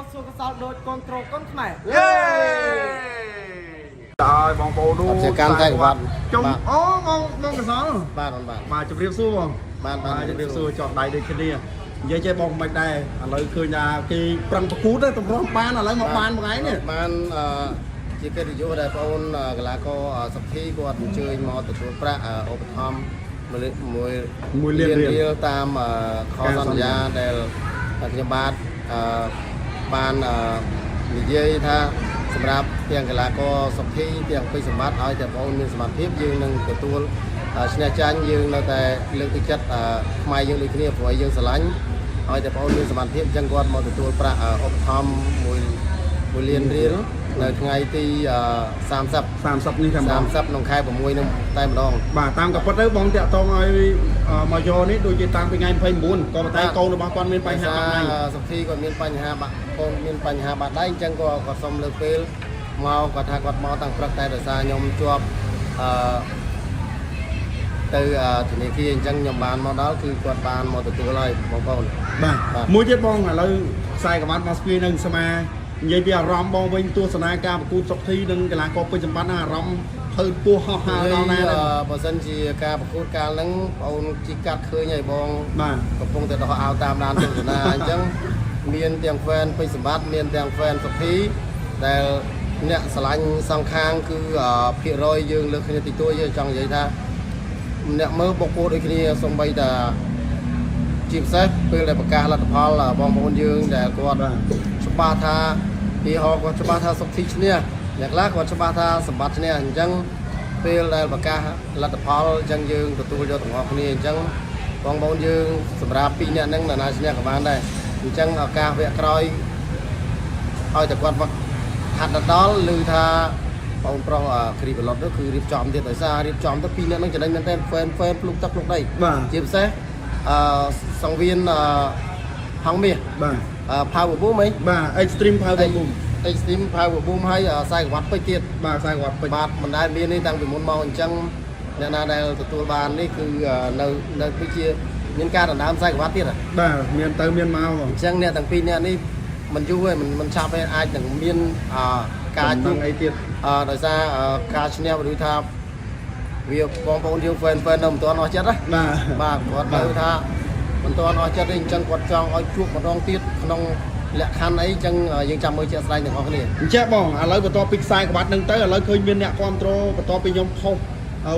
តសួរកសោដូចកូនត្រូលកូនខ្មែរយេហើយបងប្អូននោះកម្មតែវត្តជុំអូបងកសលបាទជម្រាបសួរបងជម្រាបសួរចត់ដៃដូចគ្នានិយាយចេះបងមិនដែរឥឡូវឃើញថាគេប្រឹងប្រគូតទៅតម្រង់បានឥឡូវមកបានមួយថ្ងៃនេះបានជាកិត្តិយសដែលបងអូនកីឡាករសុភីគាត់អញ្ជើញមកទទួលប្រាក់ឧបត្ថម្ភ1លានរៀលតាមខសន្យាដែលខ្ញុំបាននិយាយថាសម្រាប់ទាំងកីឡាករសុភីទាំងពេជ្រសម្បត្តិឲ្យតែបងអូនមានសមត្ថភាពយើងនឹងទទួលឈ្នះចាញ់យើងនៅតែលើកទឹកចិត្តខ្មែរយើងដូចគ្នាព្រោះយើងស្រឡាញ់ឲ្យតែបងអូនមានសមត្ថភាពអញ្ចឹងគាត់មកទទួលប្រាក់ឧបត្ថម្ភ1លានរៀលនៅថ្ងៃទី30នេះតែម្ដង30ក្នុងខែ6នឹងតែម្ដងបាទតាមក៏ប៉ុតទៅបងតាក់តងឲ្យមកយកនេះដូចជាតាំងពីថ្ងៃ29ក៏ប៉ុន្តែកូនរបស់គាត់មានបញ្ហាបាក់ដៃសុភីគាត់មានបញ្ហាបាក់កូនមានបញ្ហាបាក់ដៃអញ្ចឹងគាត់សុំលើកពេលមកគាត់ថាគាត់មកតាំងព្រឹកតែដោយសារខ្ញុំជាប់ទៅធនាគារអញ្ចឹងខ្ញុំបានមកដល់គឺគាត់បានមកទទួលហើយបងប្អូនបាទមួយទៀតបងឥឡូវខ្សែក្បាត់មកស្ពាយនឹងស្មានិយាយពីអារម្មណ៍បងវិញទស្សនាការប្រកួតសុខធីនិងកីឡាករពេជ្រសម្បត្តិអារម្មណ៍ភើពោះហោះហើរដល់ណាបើសិនជាការប្រកួតកាលហ្នឹងបងអូនជីកាត់ឃើញហើយបងបាទកំពុងតែដោះអាវតាមដានទស្សនាអញ្ចឹងមានទាំងហ្វេនពេជ្រសម្បត្តិមានទាំងហ្វេនសុភីដែលអ្នកឆ្លាញ់សងខាងគឺភាគរយយើងលើកគ្នាតិចតួចចង់និយាយថាអ្នកមើលបកពោដូចគ្នាសូម្បីតែជាពិសេសពេលដែលប្រកាសលទ្ធផលបងប្អូនយើងដែលគាត់ច្បាស់ថាពីហោគាត់ច្បាស់ថាសុខធីឈ្នះអ្នកខ្លះគាត់ច្បាស់ថាសម្បត្តិឈ្នះអញ្ចឹងពេលដែលប្រកាសលទ្ធផលអញ្ចឹងយើងទទួលយកទាំងអស់គ្នាអញ្ចឹងបងប្អូនយើងសម្រាប់2នាក់ហ្នឹងណាឈ្នះក៏បានដែរអញ្ចឹងឱកាសវគ្គក្រោយឲ្យតែគាត់ហាត់ដល់ឮថាបងប្រុសគ្រីបឡុតនោះគឺរៀបចំទៀតដោយសាររៀបចំទៅ2នាក់ហ្នឹងចំណេញមែនទែនហ្វេនភ្លុកទឹកភ្លុកដីជាពិសេសសង្វៀនហងមាសបាទ Power Boom ហីបាទ Extreme Power Boom Extreme Power Boom ហើយខ្សែក្រវ៉ាត់ពេជ្រទៀតបាទខ្សែក្រវ៉ាត់ពេជ្របាទមិនដែលមាននេះតាំងពីមុនមកអញ្ចឹងអ្នកណាដែលទទួលបាននេះគឺនៅដូចជាមានការដណ្ដើមខ្សែក្រវ៉ាត់ទៀតបាទមានទៅមានមកអញ្ចឹងអ្នកទាំងពីរអ្នកនេះមិនយូរទេមិនឆាប់ទេអាចនឹងមានការជួបអីទៀតដោយសារការឈ្នះឬថាវាបងប្អូនយើងហ្វេននៅមិនទាន់អស់ចិត្តណាបាទគាត់ទៅថាមិនទាន់អស់ចិត្តទេអញ្ចឹងគាត់ចង់ឲ្យជួបម្ដងទៀតក្នុងលក្ខខណ្ឌអីអញ្ចឹងយើងចាំមើលជាក់ស្ដែងទាំងអស់គ្នាអញ្ចឹងបងឥឡូវបន្ទាប់ពីខ្សែក្បាត់ហ្នឹងទៅឥឡូវឃើញមានអ្នកគ្រប់គ្រងបន្ទាប់ពីខ្ញុំផុស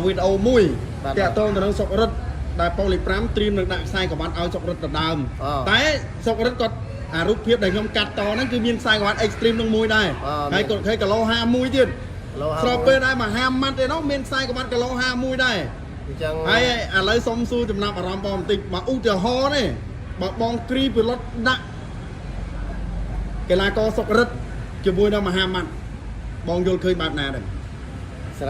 វីដេអូមួយតាក់ទងទៅនឹងសុករិទ្ធដែលប៉ូលី5ត្រៀមនឹងដាក់ខ្សែក្បាត់ឲ្យសុករិទ្ធដដើមតែសុករិទ្ធគាត់អារូបភាពដែលខ្ញុំកាត់តហ្នឹងគឺមានខ្សែក្បាត់ Extreme នឹងមួយដែរហើយគាត់ឃើញគីឡូ51ទៀតស្របពេលដែរមហាម៉ាត់ទេនោះមានខ្សែក្បាត់គីឡូ51ដែរអញ្ចឹងហើយឥឡូវសុំសួរចំណាប់អារម្មណ៍បងបន្តិចមកឧទាហរណ៍ទេបើបងគ្រីពីលុតដាក់កីឡាករសុករិទ្ធជាមួយនឹងមហាម៉ាត់បងយល់ឃើញបែបណាដែរស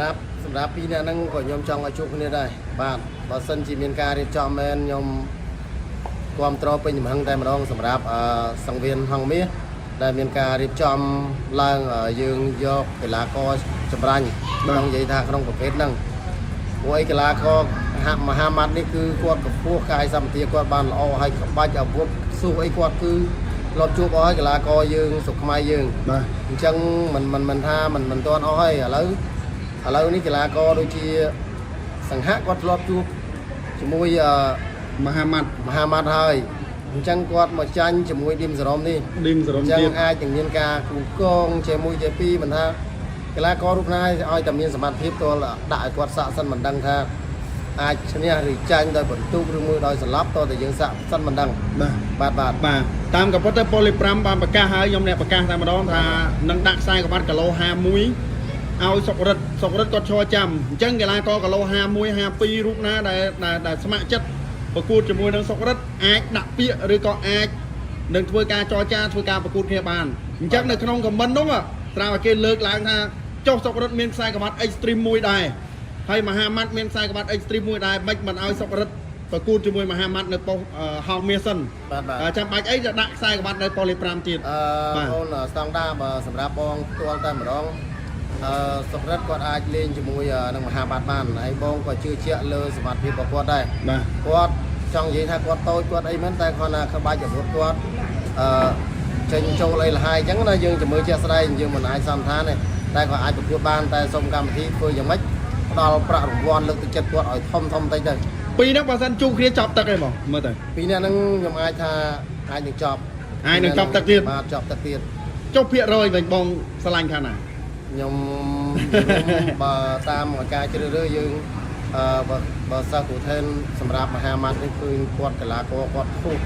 ម្រាប់ពីរនាក់ហ្នឹងក៏ខ្ញុំចង់ឲ្យជួបគ្នាដែរបាទបើសិនជាមានការរៀបចំមែនខ្ញុំគ្រប់គ្រងពេញចំហឹងតែម្ដងសម្រាប់សង្វៀនហងមាសដែលមានការរៀបចំឡើងយើងយកកីឡាករចម្រាញ់បងនិយាយថាក្នុងប្រភេទហ្នឹងព្រោះឯកីឡាករមហាម៉ាត់នេះគឺគាត់កម្ពស់កាយសម្បទាគាត់បានល្អហើយក្បាច់អាវុធស៊ូអីគាត់គឺលប់ជួបអស់ហើយកីឡាករយើងស្រុកខ្មែរយើងបាទអញ្ចឹងមិនថាមិនទាន់អស់ហើយឥឡូវនេះកីឡាករដូចជាសង្ហៈគាត់ធ្លាប់ជួបជាមួយមហាម៉ាត់ហើយអញ្ចឹងគាត់មកចាញ់ជាមួយឌីមសរ៉មនេះឌីមសរ៉មទៀតអញ្ចឹងអាចនឹងមានការគូកងជាមួយជាពីរមិនថាកីឡាកររូបណាឲ្យតែមានសមត្ថភាពទល់ដាក់ឲ្យគាត់សាកសិនមិនដឹងថាអាចឈ្នះឬចាញ់ដោយបន្ទុកឬមួយដោយស្លាប់តតែយើងសាកសិនមិនដឹងបាទតាមក៏ប៉ុន្តែប៉ូលី5បានប្រកាសហើយខ្ញុំអ្នកប្រកាសតែម្ដងថានឹងដាក់ខ្សែក្បាត់គីឡូ51ឲ្យសុករិទ្ធគាត់ឈរចាំអញ្ចឹងកីឡាករគីឡូ51 52រូបណាដែលស្ម័គ្រចិត្តប្រកួតជាមួយនឹងសុករិទ្ធអាចដាក់ពាក្យឬក៏អាចនឹងធ្វើការចរចាធ្វើការប្រកួតគ្នាបានអញ្ចឹងនៅក្នុងខមមិននោះត្រូវឲ្យគេលើកឡើងថាចុះសុករិទ្ធមានខ្សែក្បាត់ Extreme មួយដែរហើយមហាម៉ាត់មានខ្សែក្បាត់ Extreme មួយដែរមិនឲ្យសុករិទ្ធប្រកួតជាមួយមហាម៉ាត់នៅប៉ុស្តិ៍ហោមាសសិនចាំបាច់អីទៅដាក់ខ្សែក្បាត់នៅប៉ូលី5ទៀតបងអូនស្តង់ដាបើសម្រាប់បងផ្ទាល់តែម្ដងសុករិទ្ធគាត់អាចលេងជាមួយនឹងមហាម៉ាត់បានហើយបងក៏ជឿជាក់លើសមត្ថភាពរបស់គាត់ដែរគាត់ចង់និយាយថាគាត់តូចគាត់អីមែនតែគាត់ណាក្បាច់អាវុធគាត់ ចេញចូលអីលហើយអញ្ចឹងណាយើងជំរឿជាក់ស្ដែងយើងមិនអាចសំថាទេតែក៏អាចប្រកួតបានតែសូមកម្មវិធីធ្វើយ៉ាងម៉េចផ្ដល់ប្រាក់រង្វាន់លើកទឹកចិត្តគាត់ឲ្យធំតិចទៅ ពីហ្នឹងបើសិនជួបគ្នាចប់ទឹកឯងបងមើលទៅ ពីនេះហ្នឹងខ្ញុំអាចថាអាចនឹងចប់ អាចនឹងចប់ទឹកទៀត បាទចប់ទឹកទៀត ចុះភាគរយវិញបងស្រឡាញ់ខាងណា ខ្ញុំបើតាមការជ្រើសរើសយើងបើសិស្សគ្រូថេនសម្រាប់មហាម៉ាត់នេះគឺគាត់កីឡាករគាត់ធូរ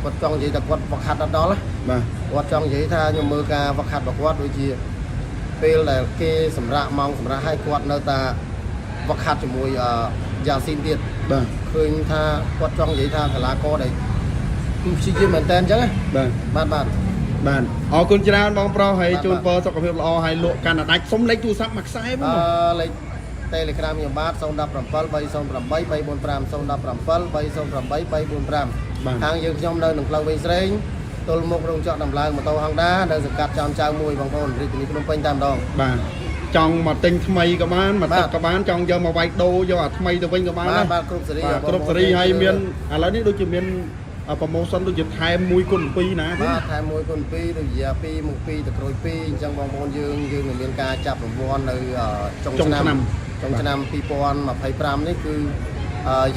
គាត់ចង់និយាយថាគាត់វឹកហាត់ដល់ បាទ គាត់ចង់និយាយថាខ្ញុំមើលការវឹកហាត់របស់គាត់ដូចជាពេលដែលគេសម្រាប់ម៉ោងសម្រាប់ឲ្យគាត់នៅតែវឹកហាត់ជាមួយយ៉ាងស៊ីនទៀត បាទ ឃើញថាគាត់ចង់និយាយថាកីឡាករដែលគឺព្យាយាមមែនតើអញ្ចឹង បាទ បាទ បាទអរគុណច្រើនបងប្រុសហើយ បាទ ជូនពរសុខភាពល្អហើយលក់កាន់តែដាច់សុំលេខទូរស័ព្ទមួយខ្សែបង លេខ Telegram ខ្ញុំបាទ017 308 345 017 308 345ខាងយើងខ្ញុំនៅក្នុងផ្លូវវិញស្រេងទល់មុខរោងចក្រដំឡើងម៉ូតូ Honda នៅសង្កាត់ចៅមួយបងប្អូនរាជធានីភ្នំពេញតែម្ដង បាទចង់មកទិញថ្មីក៏បានមកទឹកក៏បានចង់យកមកវាយដូរយកអាថ្មីទៅវិញក៏បានដែរ បាទគ្រប់សេរី បាទគ្រប់សេរីហើយមានឥឡូវនេះដូចជាមានប្រម៉ូសិនដូចជាថែម1គុណ2ណា បាទថែម1គុណ2ដូចជា2មក2ទៅក្រួយ2អញ្ចឹងបងប្អូនយើងមានការចាប់រង្វាន់នៅចុងឆ្នាំ2025នេះគឺ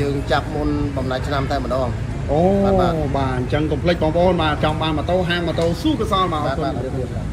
យើងចាប់មុនបំណាច់ឆ្នាំតែម្ដង អូបាទអញ្ចឹងកុំភ្លេចបងប្អូនបាទចង់បានម៉ូតូហាងម៉ូតូស៊ូកសលមកអរគុណ